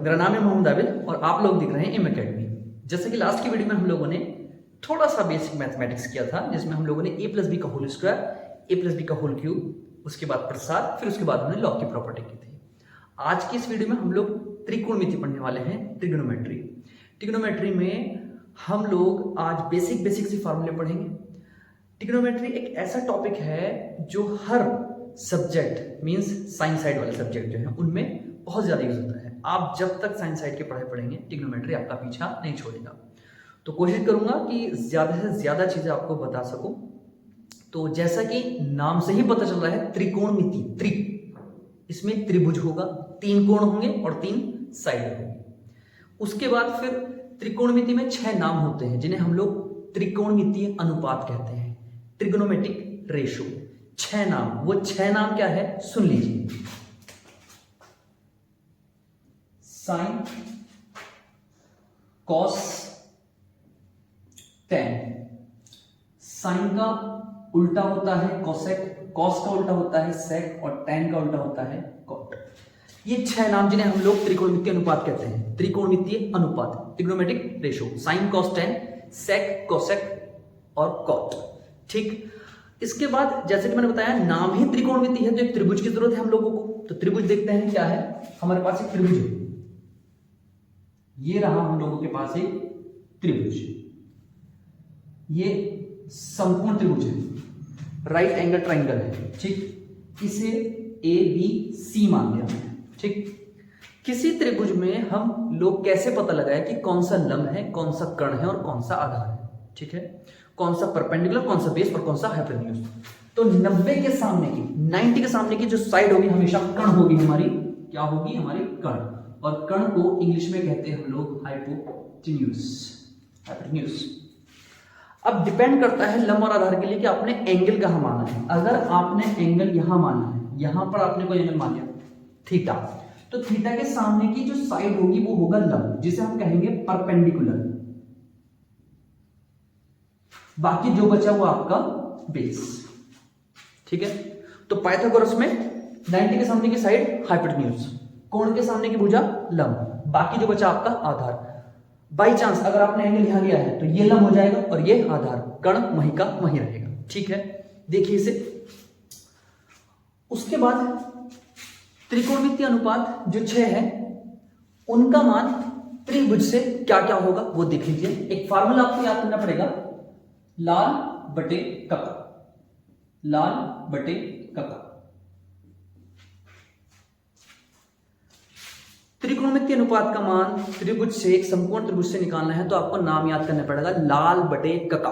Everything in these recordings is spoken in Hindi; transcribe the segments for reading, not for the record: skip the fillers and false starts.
मेरा नाम है मोहम्मद आबिद और आप लोग देख रहे हैं एम अकेडमी। जैसे कि लास्ट की वीडियो में हम लोगों ने थोड़ा सा बेसिक मैथमेटिक्स किया था, जिसमें हम लोगों ने ए प्लस बी का होल स्क्वायर, ए प्लस बी का होल क्यूब, उसके बाद प्रसार, फिर उसके बाद हमने लॉग की प्रॉपर्टी की थी। आज की इस वीडियो में हम लोग त्रिकोणमिति पढ़ने वाले हैं, ट्रिग्नोमेट्री। ट्रिग्नोमेट्री में हम लोग आज बेसिक से फार्मूले पढ़ेंगे। ट्रिग्नोमेट्री एक ऐसा टॉपिक है जो हर सब्जेक्ट मींस साइंस साइड वाले सब्जेक्ट जो हैं उनमें बहुत ज़्यादा यूज होता है। आप जब तक साइंस साइड की पढ़ाई पढ़ेंगे ट्रिग्नोमेट्री आपका पीछा नहीं छोड़ेगा। तो कोशिश करूंगा कि ज़्यादा से ज़्यादा चीज़ें आपको बता सकूं। तो जैसा कि नाम से ही पता चल रहा है त्रिकोणमिति, त्रि, इसमें त्रिभुज होगा, 3 कोण होंगे और 3 साइड होंगी। उसके बाद फिर त्रिकोणमिति में 6 नाम होते हैं जिन्हें हम लोग त्रिकोणमितीय अनुपात कहते हैं, ट्रिग्नोमेट्रिक रेशो। 6 नाम, वो 6 नाम क्या है सुन लीजिए। Sign, cos, tan. साइन का उल्टा होता है कॉसेक, कॉस का उल्टा होता है सेक और टैन का उल्टा होता है कॉट। ये 6 नाम जिन्हें हम लोग त्रिकोणमितीय अनुपात कहते हैं, त्रिकोणमितीय अनुपात, trigonometric ratio, sine, cos, tan, sec, cosec और कॉट। ठीक, इसके बाद जैसे कि मैंने बताया नाम ही त्रिकोणमिति है तो एक त्रिभुज की जरूरत है हम लोगों को। तो त्रिभुज देखते हैं क्या है। हमारे पास एक त्रिभुज है, ये रहा हम लोगों के पास एक त्रिभुज, ये समकोण त्रिभुज है, राइट एंगल ट्राइंगल है। ठीक, इसे ए बी सी मान लिया हमने। ठीक, किसी त्रिभुज में हम लोग कैसे पता लगाए कि कौन सा लंब है, कौन सा कर्ण है और कौन सा आधार है। ठीक है, कौन सा परपेंडिकुलर, कौन सा बेस और कौन सा हाइपोटेन्यूज। तो 90 के सामने की, 90 के सामने की जो साइड होगी हमेशा कर्ण होगी हमारी, क्या होगी हमारी कर्ण। और कर्ण को इंग्लिश में कहते हैं हम लोग हाइपोटेन्यूज, हाइपोटेन्यूज। अब डिपेंड करता है लंब और आधार के लिए कि आपने एंगल कहां माना है। अगर आपने एंगल यहां माना है, यहां पर आपने कोई एंगल मान लिया थीटा, तो थीटा के सामने की जो साइड होगी वो होगा लंब, जिसे हम कहेंगे परपेंडिकुलर। बाकी जो बचा वो आपका बेस। ठीक है, तो पाइथागोरस में 90 के सामने की साइड हाइपोटेन्यूज, कोण के सामने की भुजा लंब, बाकी जो बचा आपका आधार। बाई चांस अगर आपने एंगल यहां लिया है तो ये लंब हो जाएगा और ये आधार, कर्ण वहीं का वहीं रहेगा। ठीक है, देखिए इसे। उसके बाद त्रिकोणमितीय अनुपात जो 6 है उनका मान त्रिभुज से क्या क्या होगा वो देख लीजिए। एक फार्मूला आपको याद करना पड़ेगा, लाल बटे कका, लाल बटे कका। त्रिकोणमितीय अनुपात का मान त्रिभुज से, एक समकोण त्रिभुज से निकालना है तो आपको नाम याद करना पड़ेगा, लाल बटे कका।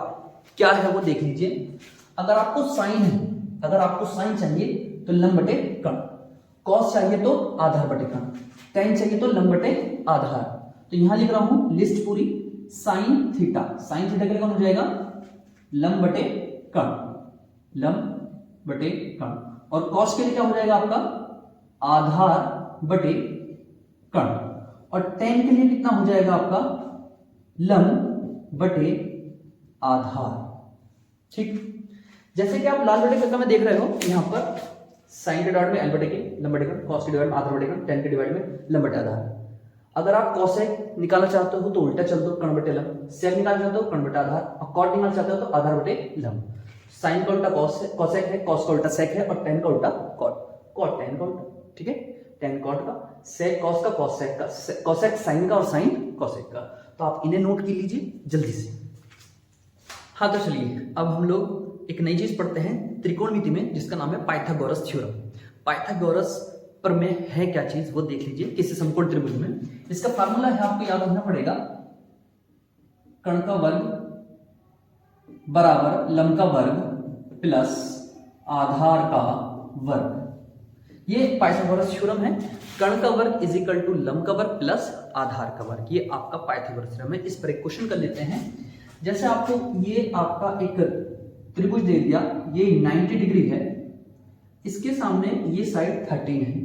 क्या है वो देख लीजिए। अगर आपको साइन है, अगर आपको साइन चाहिए तो लंब बटे कर्ण, कॉस चाहिए तो आधार बटे कर्ण, टैन चाहिए तो लंब बटे आधार। तो यहां लिख रहा हूं लिस्ट पूरी, साइन थीटा, साइन थीटा के लिए कौन हो जाएगा लंब बटे कर्ण, लंब बटे कर्ण। और कॉस के लिए क्या हो जाएगा आपका आधार बटे कर्ण। और टैन के लिए कितना हो जाएगा आपका लंब बटे आधार। ठीक, जैसे कि आप लाल बटे कक्का में देख रहे हो, यहां पर साइन के डिवाइड में एल बटे के लंब बटे कर्ण, कॉस के डिवाइड में आधार बटे कर्ण, टैन के डिवाइड में लंब बटे आधार। अगर आप कॉसेक निकालना चाहते हो तो उल्टा चल दो, कर्ण बटे लंब, सेक निकालना चाहते हो कर्ण बटे आधार, और कॉट निकालना चाहते हो तो आधार बटे लंब। साइन का उल्टा कॉसेक है, कॉस का उल्टा सेक है और टैन का उल्टा कॉट, कॉट टैन का उल्टा। ठीक है, टैन कॉट का, सेक कॉस का, कॉस सेक का, कॉसेक साइन का और साइन कॉसेक का। तो आप इन्हें नोट कर लीजिए जल्दी से। हाँ, तो चलिए अब हम लोग एक नई चीज पढ़ते हैं त्रिकोणमिति में, जिसका नाम है पाइथागोरस थ्योरम। पाइथागोरस पर में है क्या चीज वो देख लीजिए। किसी समकोण त्रिभुज में इसका फार्मूला है, आपको याद रखना पड़ेगा, कर्ण का वर्ग बराबर लंब का वर्ग प्लस आधार का वर्ग। ये पाइथागोरस थ्योरम है। कर्ण का वर्ग इज इक्वल टू लंब का वर्ग प्लस आधार का वर्ग, ये आपका पाइथागोरस थ्योरम है। इस पर एक क्वेश्चन कर लेते हैं। जैसे आपको ये आपका एक त्रिभुज दे दिया, ये 90 डिग्री है, इसके सामने ये साइड 13 है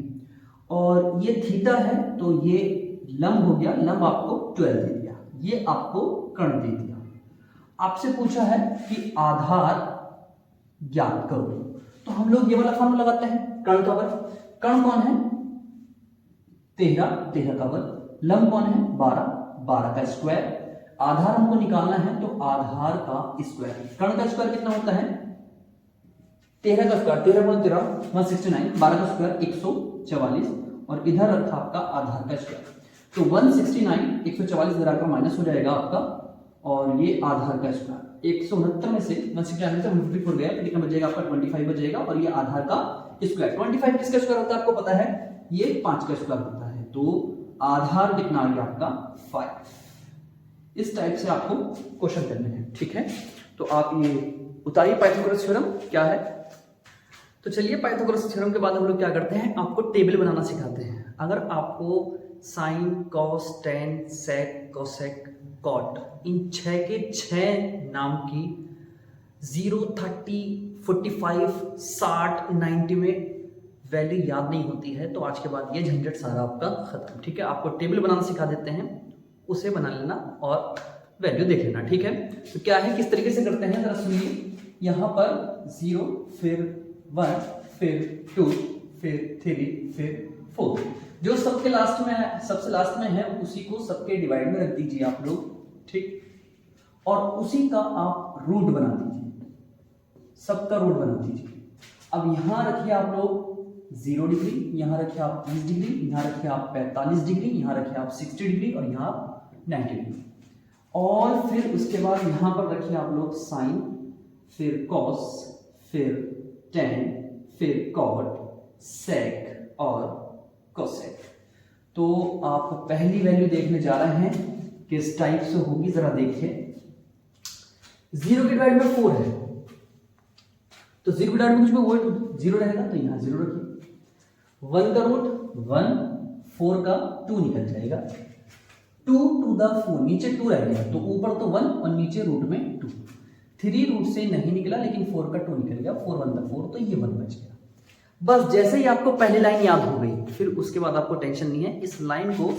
और ये थीटा है, तो ये लंब हो गया, लंब आपको 12 दे दिया, ये आपको कर्ण दे दिया। आपसे पूछा है कि आधार ज्ञात करो, तो हम लोग ये वाला फॉर्मूला लगाते हैं, कर्ण का वर्ग। कर्ण कौन है 13, 13 का वर्ग लंब कौन है 12, 12 का स्क्वायर। आधार हमको निकालना है तो आधार का स्क्वायर। कर्ण का स्क्वायर कितना होता है 13 का स्क्वायर, 13 गुणा 13 169, 12 का स्क्वायर 144 और इधर रखा आपका आधार का स्क्वायर। तो 169 144 इधर आकर माइनस हो जाएगा आपका और ये आधार का स्क्वायर। 169 में से 169 में से 154 गया तो कितना बचेगा आपका 25 बचेगा और ये आधार का स्क्वायर। 25 किसका स्क्वायर होता है आपको पता है, ये 5 का स्क्वायर होता है। तो आधार कितना आ गया आपका 5। इस टाइप से आपको क्वेश्चन करने हैं, ठीक है। तो आप ये उतारिए पाइथागोरस थ्योरम क्या है। तो चलिए पाइथागोरस थ्योरम के बाद हम लोग क्या करते हैं, आपको टेबल बनाना सिखाते हैं। अगर आपको sine, cos, tan, sec, cosec, cot इन 6 के 6 नाम की 0, 30, 45, 60, 90 में वैल्यू याद नहीं होती है तो आज के बाद ये झंझट सारा आपका खत्म, ठीक है। आपको टेबल बनाना सिखा देते हैं, उसे बना लेना और वैल्यू देख लेना, ठीक है। तो क्या है, किस तरीके से करते हैं जरा सुनिए। यहाँ पर 0, फिर 1, फिर 2, फिर 3, फिर 4। जो सबके लास्ट में है, सबसे लास्ट में है उसी को सबके डिवाइड में रख दीजिए आप लोग, ठीक। और उसी का आप रूट बना दीजिए, सबका रूट बना दीजिए। अब यहां रखिए आप लोग 0 डिग्री, यहां रखिए आप 30 डिग्री, यहां रखिए आप 45 डिग्री, यहां रखिए आप 60 डिग्री और यहां आप 90 डिग्री। और फिर उसके बाद यहां पर रखिए आप लोग साइन, फिर कॉस, फिर टेन, फिर कॉट, सेक और कोसेक। तो आप पहली वैल्यू देखने जा रहे हैं किस टाइप से होगी जरा देखिए। 0 के डिवाइड में 4 है तो 0 के डिवाइड में कुछ भी वो 0 रहेगा तो यहां 0 रखिए। 1 का रूट 1, 4 का 2 निकल जाएगा। 2 टू द 4 नीचे 2 रह गया तो ऊपर तो 1 और नीचे रूट में 2। 3 रूट से नहीं निकला लेकिन 4 का 2 निकल गया, 4 1 4 तो ये 1 बच गया। बस जैसे ही आपको पहली लाइन याद हो गई फिर उसके बाद आपको टेंशन नहीं है। इस लाइन को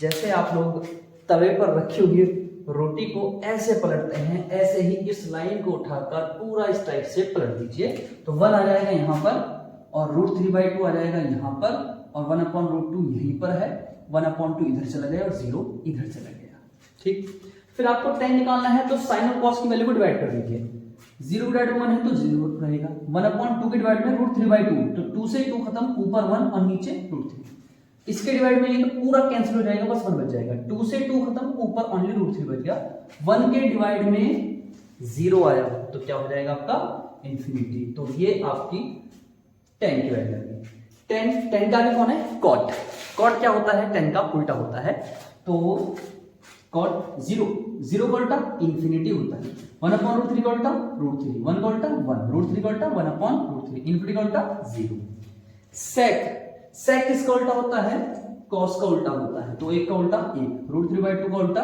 जैसे आप लोग तवे पर रखी हुई रोटी को ऐसे पलटते हैं, ऐसे ही इस लाइन को उठाकर पूरा इस टाइप से पलट दीजिए तो 1 आ जाएगा यहाँ पर और √3/2 आ जाएगा यहाँ पर और 1/√2 यहीं पर है, 1/2 इधर चला गया और 0 इधर चला गया, ठीक। फिर आपको tan निकालना है तो साइन और कॉस की वैल्यू को डिवाइड कर दीजिए। 0 डिवाइड में 1 है तो 0 रहेगा। 1/2 के डिवाइड में √3/2 तो 2 से 2 खत्म, ऊपर 1 और नीचे √3। इसके डिवाइड में ये तो पूरा कैंसिल हो जाएगा, बस 1 बच जाएगा। 2 से 2 खत्म, ऊपर ओनली √3 बच गया। 1 के डिवाइड में 0 आया तो क्या हो जाएगा आपका इंफिनिटी। तो ये आपकी tan की वैल्यू है। tan का भी कौन है cot। cot क्या होता है, tan का उल्टा होता है। तो cot 0 का उल्टा इंफिनिटी होता है। 1/√3 का उल्टा √3, 1 का उल्टा 1, √3 का उल्टा 1/√3, इंफिनिटी का उल्टा 0। sec किसका उल्टा होता है, cos का उल्टा होता है। तो 1 का उल्टा 1, √3/2 का उल्टा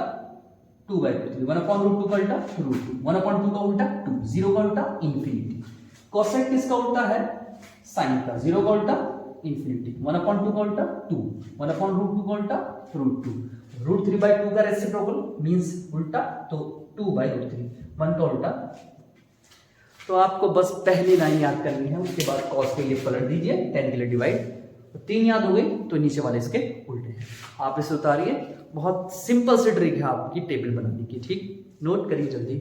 2/3, 1/√2 का उल्टा √2, 1/2 का उल्टा 2, 0 का उल्टा इंफिनिटी। cosec किसका उल्टा है, साइन का। 0 का उल्टा इंफिनिटी, 1/2 का उल्टा 2, 1/√2 का उल्टा √2, √3/2 का रेसिप्रोकल मींस उल्टा तो 2/√3, 1 का उल्टा। तो आपको बस पहली लाइन याद करनी है, उसके बाद cos के लिए पलट दीजिए, tan के लिए डिवाइड। तो 3 याद हो गई तो नीचे वाले इसके उल्टे हैं। आप इसे उतारिए, बहुत सिंपल सी ट्रिक है आपकी टेबल बनाने की, ठीक। नोट करिए जल्दी।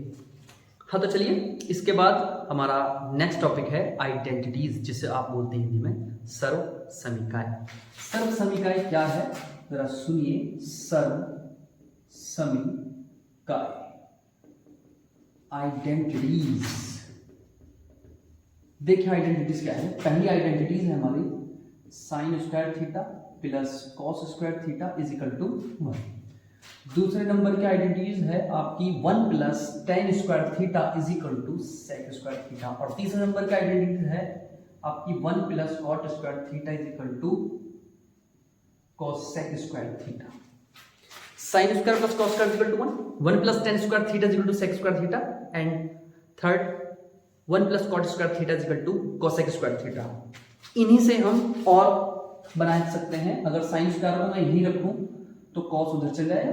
हाँ तो चलिए इसके बाद हमारा नेक्स्ट टॉपिक है आइडेंटिटीज, जिसे आप बोलते हैं हिंदी में सर्व समीकाएं। सर्व समीकाएं क्या है जरा सुनिए। सर्व समीकाएं आइडेंटिटीज। देखिए आइडेंटिटीज क्या है। पहली आइडेंटिटीज है हमारी sine square theta plus cos square theta is equal to 1। दूसरे नंबर की आइडेंटिटीज है आपकी 1 plus tan square theta is equal to sec square theta. और तीसरे नंबर की आइडेंटिटी है आपकी 1 plus cot square theta is equal to cosec square theta. Sine square plus cos square is equal to 1 plus tan square theta is equal to sec square theta and third 1 plus cot square theta is equal to cosec square theta. इन्हीं से हम और बना सकते हैं। अगर साइन स्क्वायर को मैं यहीं रखूं तो कॉस उधर चल जाएगा,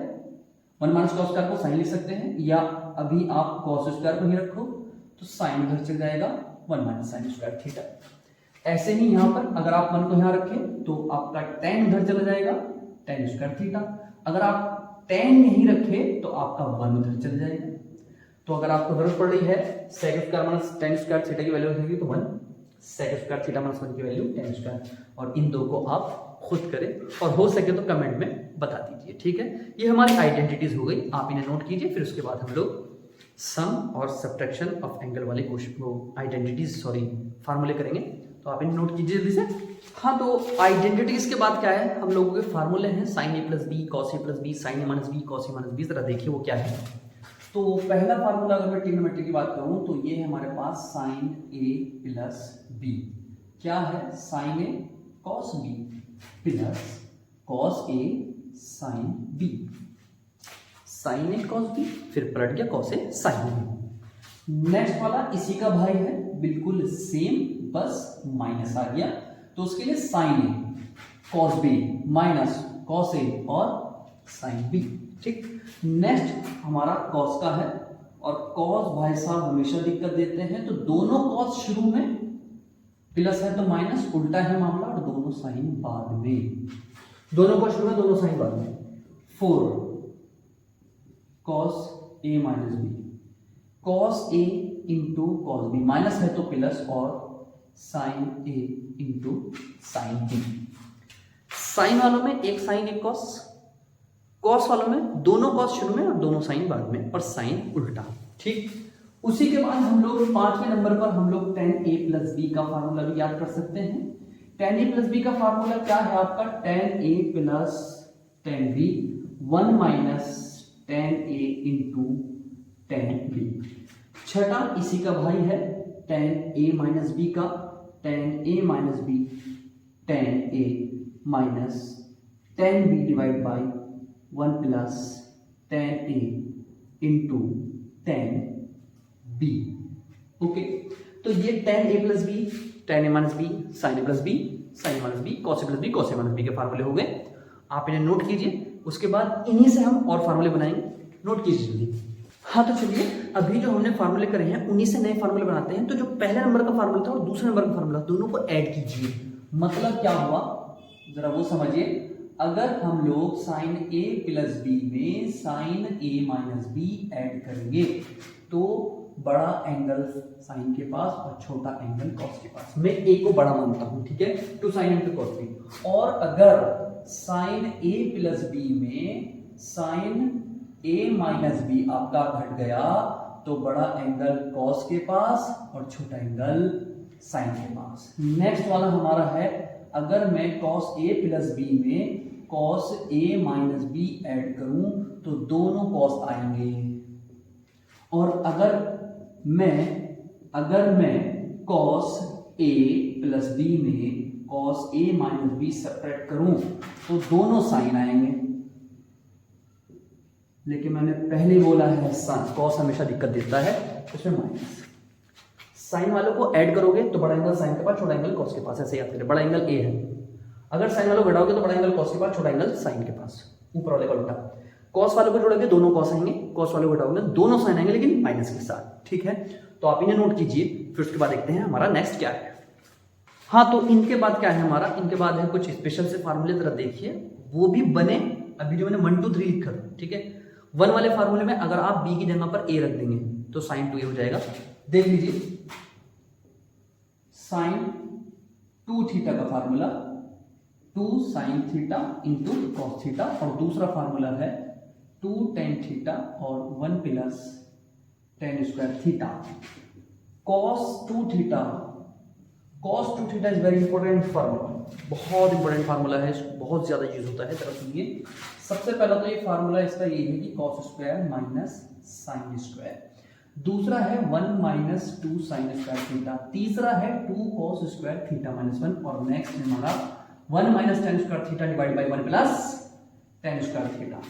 1 माइनस कॉस स्क्वायर को साइन लिख सकते हैं, या अभी आप कॉस स्क्वायर को ही रखो तो साइन उधर चल जाएगा, 1 माइनस साइन स्क्वायर थीटा। ऐसे ही यहाँ पर अगर आप 1 को यहाँ रखें तो आपका tan उधर चला जाएगा, tan स्क्वायर थीटा। अगर आप टेन नहीं रखे तो आपका 1 उधर चल जाएगा। तो अगर आपको जरूरत पड़ रही है sec square minus tan square theta की वैल्यू होगी तो 1 सेक स्क्वायर थीटा माइनस 1 की वैल्यू टेन स्क्वायर, और इन दो को आप खुद करें और हो सके तो कमेंट में बता दीजिए, ठीक है। ये हमारी आइडेंटिटीज हो गई, आप इन्हें नोट कीजिए। फिर उसके बाद हम लोग सम और सब्ट्रैक्शन ऑफ एंगल वाले क्वेश्चन आइडेंटिटीज फार्मूले करेंगे, तो आप इन्हें नोट कीजिए जल्दी से। हाँ, तो आइडेंटिटीज के बाद क्या है, हम लोगों के फार्मूले हैं sign A plus B cos A plus B sign A minus B cos A minus B. जरा देखिए वो क्या है। तो पहला फार्मूला अगर मैं ट्रिग्नोमेट्री की बात करूं तो ये है हमारे पास साइन ए प्लस बी। क्या है, sign A cos B plus cos A sine B. Sign A cos B, फिर पलट गया cos A sine B. Next वाला इसी का भाई है, बिल्कुल सेम, बस माइनस आ गया, तो उसके लिए sign A cos B minus cos A और साइन बी, ठीक। नेक्स्ट हमारा कॉस का है, और कॉस भाई साहब हमेशा दिक्कत देते हैं, तो दोनों कॉस शुरू में प्लस है तो माइनस, उल्टा है मामला, और दोनों साइन बाद में। दोनों कॉस शुरू में, दोनों साइन बाद में। 4 cos A minus B, cos A into cos B, minus है तो प्लस, और साइन ए इंटू साइन बी। साइन वालों में एक साइन एक कॉस, कॉस वालों में दोनों कॉस शुरू में और दोनों साइन बाद में, और साइन उल्टा, ठीक। उसी के बाद हम लोग 5वें नंबर पर हम लोग tan a प्लस बी का फार्मूला भी याद कर सकते हैं। tan a प्लस बी का फार्मूला क्या है आपका, tan a plus tan b 1 minus tan a into tan b। छठा इसी का भाई है tan a माइनस बी का, tan a minus B tan a minus tan b divide by 1 plus tan a into tan b। Okay, तो ये tan a plus B, tan a minus B, sin a plus B, sin a minus B, cos a plus B, cos a minus B के फार्मूले हो गए। आप इन्हें नोट कीजिए, उसके बाद इन्हीं से हम और फार्मूले बनाएंगे, नोट कीजिए जल्दी। हाँ, तो चलिए अभी जो हमने फार्मूले करे हैं उन्हीं से नए फार्मूले बनाते हैं। तो जो पहले नंबर का फार्मूला था और दूसरे नंबर का फार्मूला, दोनों को ऐड कीजिए। मतलब क्या हुआ, जरा वो समझिए। अगर हम लोग साइन a प्लस बी में sine a minus B add करेंगे तो बड़ा एंगल साइन के पास और छोटा एंगल कॉस के पास, मैं a को बड़ा मानता हूं, ठीक है, two sine into cos B. और अगर साइन a प्लस बी में साइन a माइनस बी आपका घट गया तो बड़ा एंगल कॉस के पास और छोटा एंगल साइन के पास। नेक्स्ट वाला हमारा है, अगर मैं कॉस a प्लस बी में cos a minus B add करूं तो दोनों कॉस आएंगे। और अगर मैं कॉस a प्लस बी में cos a minus B subtract करूं तो दोनों साइन आएंगे। लेकिन मैंने पहले बोला है कॉस हमेशा दिक्कत देता है, उसमें माइनस। साइन वालों को ऐड करोगे तो बड़ा एंगल साइन के पास, छोटा एंगल कॉस के पास, ऐसे याद करें। बड़ा एंगल a है, अगर साइन वालों को घटाओगे तो बड़ा एंगल कॉस के पास, छोटा एंगल साइन के पास, ऊपर वाले का उल्टा। कॉस वालों को जोड़ोगे दोनों कॉस आएंगे, कॉस वालों को घटाओगे दोनों साइन आएंगे, लेकिन माइनस के साथ, ठीक है। तो आप इन्हें नोट कीजिए, फिर उसके बाद देखते हैं हमारा नेक्स्ट क्या है। हाँ, तो इनके बाद क्या है हमारा, इनके बाद है कुछ स्पेशल से फार्मूले, जरा देखिए वो भी बने। अभी जो मैंने 1 2 3 लिखा था, ठीक है, 1 वाले फार्मूले में अगर आप b की जगह पर a रख देंगे तो साइन 2a हो जाएगा। देख लीजिए, साइन 2 थीटा का formula 2 sine theta into cos theta, और दूसरा फार्मूला है 2 टेन थीटा और 1 plus ten square theta. Cos 2 theta is very important formula, बहुत इंपॉर्टेंट फार्मूला है, बहुत ज्यादा यूज होता है। जरा सुनिए, सबसे पहला तो ये फार्मूला इसका ये है कि cos square minus sine square. दूसरा है 1 माइनस 2 साइन स्क्वायर थीटा। तीसरा है 2 कॉस स्क्वायर थीटा माइनस 1, और नेक्स्ट है हमारा 1 minus tan square theta divide by 1 plus ten square theta.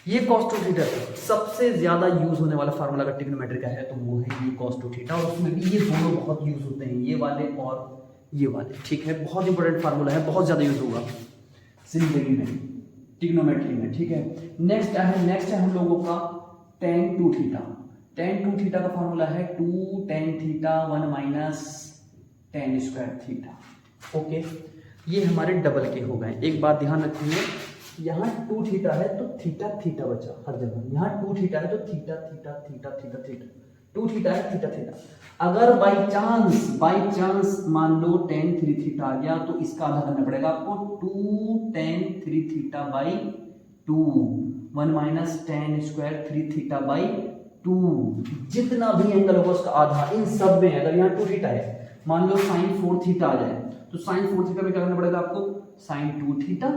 ये cos 2 थीटा सबसे ज्यादा यूज होने वाला फार्मूला अगर ट्रिग्नोमेट्री का है तो वो है ये cos 2 थीटा, और उसमें भी ये दोनों बहुत यूज होते हैं, ये वाले और ये वाले, ठीक है। बहुत इंपॉर्टेंट फार्मूला है, बहुत ज्यादा यूज होगा जिंदगी में, ट्रिग्नोमेट्री में, ठीक है। नेक्स्ट है हम लोगों का tan 2 थीटा। tan 2 थीटा का फार्मूला है 2 tan theta 1 minus tan square theta. Okay, ये हमारे डबल के हो गए। एक बात ध्यान रखेंगे, यहाँ 2 थीटा है तो थीटा थीटा बचा हर जगह, यहाँ 2 थीटा है तो theta theta theta theta theta, 2 theta है थीटा थीटा। अगर बाई चांस मान लो tan 3 थीटा आ गया तो इसका आधा करना पड़ेगा आपको, 2 tan 3 theta by 2, 1 minus tan square 3 theta by 2, जितना भी एंगल होगा उसका आधा। इन सब में अगर यहाँ 2 थीटा है, मान लो sin 4 थीटा आ जाए तो sin 4 थीटा में क्या करना पड़ेगा आपको, sin 2 थीटा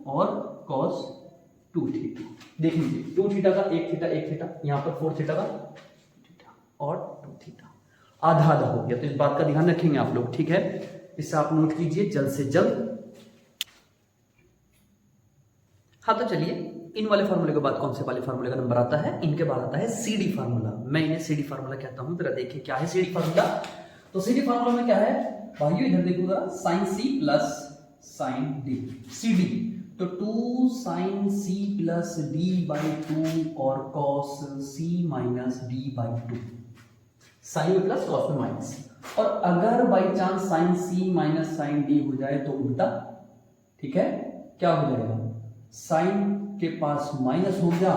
और cos 2 थीटा। देख लीजिए 2 थीटा का 1 थीटा, यहाँ पर 4 थीटा का थीटा और 2 थीटा, आधा आधा हो गया। तो इस बात का ध्यान रखेंगे आप लोग, ठीक है। इसे आप नोट कीजिए जल्द से जल्द। हाँ तो चलिए, इन वाले फार्मूले के बाद कौन से वाले फार्मूले का नंबर आता है, इनके बाद आता है सीडी फार्मूला। मैं इन्हें सीडी फार्मूला कहता हूं। जरा देखिए क्या है सीडी फार्मूला। तो सीडी फार्मूला में क्या है भाइयों, इधर देखो जरा, sine C plus sine D, CD. तो 2 sine C plus D by 2 और cos C minus D by 2, sine में प्लस कॉस में माइनस। और अगर by chance sine C minus sine D हो जाए तो उल्टा, ठीक है, क्या हो जाएगा, साइन के पास माइनस हो गया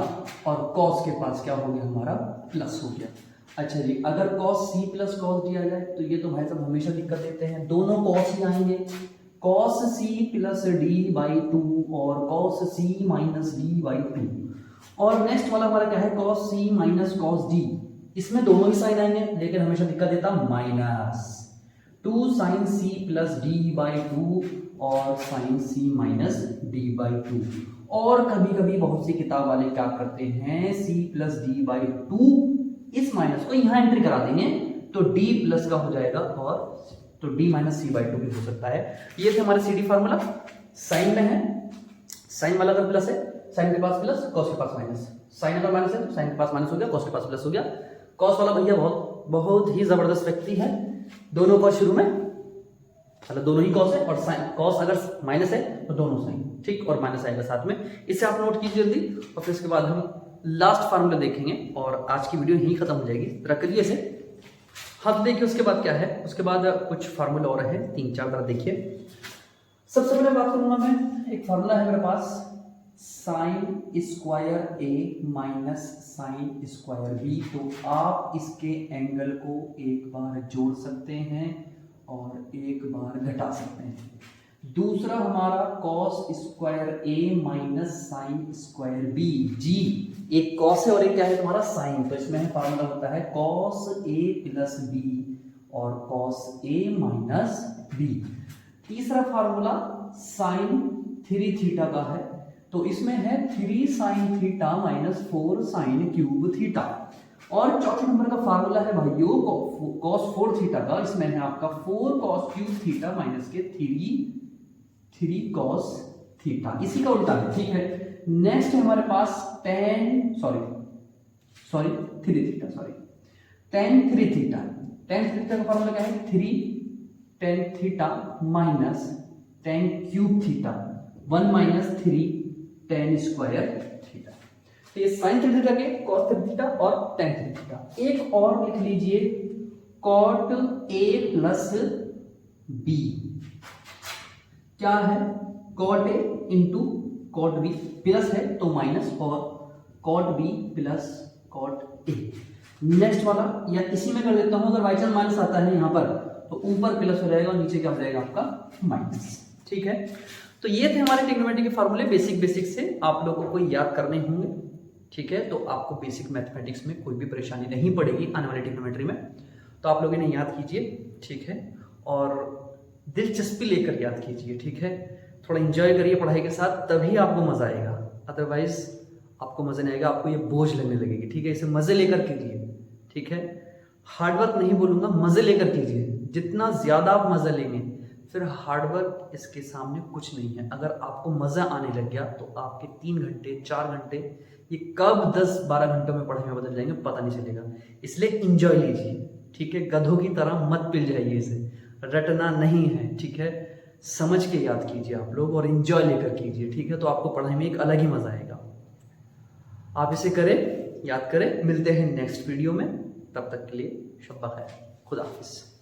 और कॉस के पास क्या हो गया हमारा, प्लस हो गया। अच्छा जी, अगर cos c plus cos D आ जाए तो ये तो भाई साहब हमेशा दिक्कत देते हैं, दोनों cos ही आएंगे, cos c plus D by 2 और cos c minus D by 2। और नेक्स्ट वाला हमारा क्या है, cos c minus cos d, इसमें दोनों ही साइन आएंगे लेकिन हमेशा दिक्कत देता minus 2 sine c plus D by 2 और sine c minus D by 2। और कभी कभी बहुत सी किताब वाले क्या करते हैं, c प्लस डी बाई 2, इस माइनस को यहां एंट्री करा देंगे तो d प्लस का हो जाएगा, और तो d माइनस सी बाई 2 भी हो सकता है। ये थे हमारे सी डी फार्मूला। साइन में है, साइन वाला अगर प्लस है, साइन के पास प्लस, कॉस के पास माइनस, साइन अगर माइनस है तो साइन के पास माइनस हो गया, कॉस के पास प्लस हो गया। कॉस वाला भैया बहुत बहुत ही जबरदस्त व्यक्ति है, दोनों कॉस शुरू में, मतलब दोनों ही कॉस है, और साइन कॉस अगर माइनस है तो दोनों साइन, ठीक, और माइनस आएगा साथ में। इसे आप नोट कीजिए जल्दी, और फिर इसके बाद हम लास्ट फार्मूला देखेंगे और आज की वीडियो यहीं खत्म हो जाएगी। जरा करिए इसे, हाँ देखिए उसके बाद क्या है, उसके बाद कुछ फार्मूला और है 3-4, जरा देखिए। सबसे पहले बात करूंगा मैं, एक फार्मूला है मेरे पास, साइन स्क्वायर ए माइनस साइन स्क्वायर बी। तो आप इसके एंगल को एक बार जोड़ सकते हैं और एक बार घटा सकते हैं। दूसरा हमारा कॉस स्क्वायर ए माइनस साइन स्क्वायर बी, जी एक कॉस है और एक क्या है तुम्हारा साइन, तो इसमें फार्मूला होता है कॉस ए प्लस बी और कॉस ए माइनस बी। तीसरा फार्मूला साइन 3 थीटा का है, तो इसमें है 3 sine theta minus 4 sine cube theta. और चौथे नंबर का फार्मूला है भाइयों कॉस 4 थीटा का, इसमें है आपका 4 कॉस क्यूब थीटा माइनस के 3 कॉस थीटा, इसी का उल्टा है, ठीक है। नेक्स्ट है हमारे पास tan 3 थीटा। tan 3 थीटा का फार्मूला क्या है, 3 tan theta minus tan cube theta, 1 minus 3 tan square theta. तो ये साइन 3 थीटा के, cos 3 थीटा और tan 3 थीटा। एक और लिख लीजिए cot a प्लस b, क्या है, cot a into cot b, plus है तो माइनस, और cot b plus cot a। Next वाला या इसी में कर देता हूं, अगर बाई चांस माइनस आता है यहां पर तो ऊपर प्लस हो जाएगा और नीचे क्या हो जाएगा आपका माइनस, ठीक है। तो ये थे हमारे ट्रिग्नोमेट्री के फार्मूले, बेसिक से आप लोगों को याद करने होंगे, ठीक है। तो आपको बेसिक मैथमेटिक्स में कोई भी परेशानी नहीं पड़ेगी आने वाले ट्रिग्नोमेट्री में, तो आप लोग इन्हें याद कीजिए, ठीक है, और दिलचस्पी लेकर याद कीजिए, ठीक है। थोड़ा एंजॉय करिए पढ़ाई के साथ, तभी आपको मजा आएगा, अदरवाइज आपको मजा नहीं आएगा, आपको ये बोझ लगने लगेगी, ठीक है। इसे मजे लेकर कीजिए, ठीक है। हार्डवर्क नहीं बोलूंगा, मजे लेकर कीजिए, जितना ज्यादा आप मजा लेंगे फिर हार्डवर्क इसके सामने कुछ नहीं है। अगर आपको मजा आने लग गया तो आपके 3 घंटे 4 घंटे ये कब 10-12 घंटों में पढ़ाई में बदल जाएंगे पता नहीं चलेगा। इसलिए इंजॉय लीजिए, ठीक है, गधों की तरह मत पिल जाइए, इसे रटना नहीं है, ठीक है। समझ के याद कीजिए आप लोग और एंजॉय लेकर कीजिए, ठीक है। तो आपको पढ़ाई में एक अलग ही मजा आएगा। आप इसे करें, याद करें। मिलते हैं नेक्स्ट वीडियो में, तब तक के लिए शब्बा खैर, खुदा हाफिज।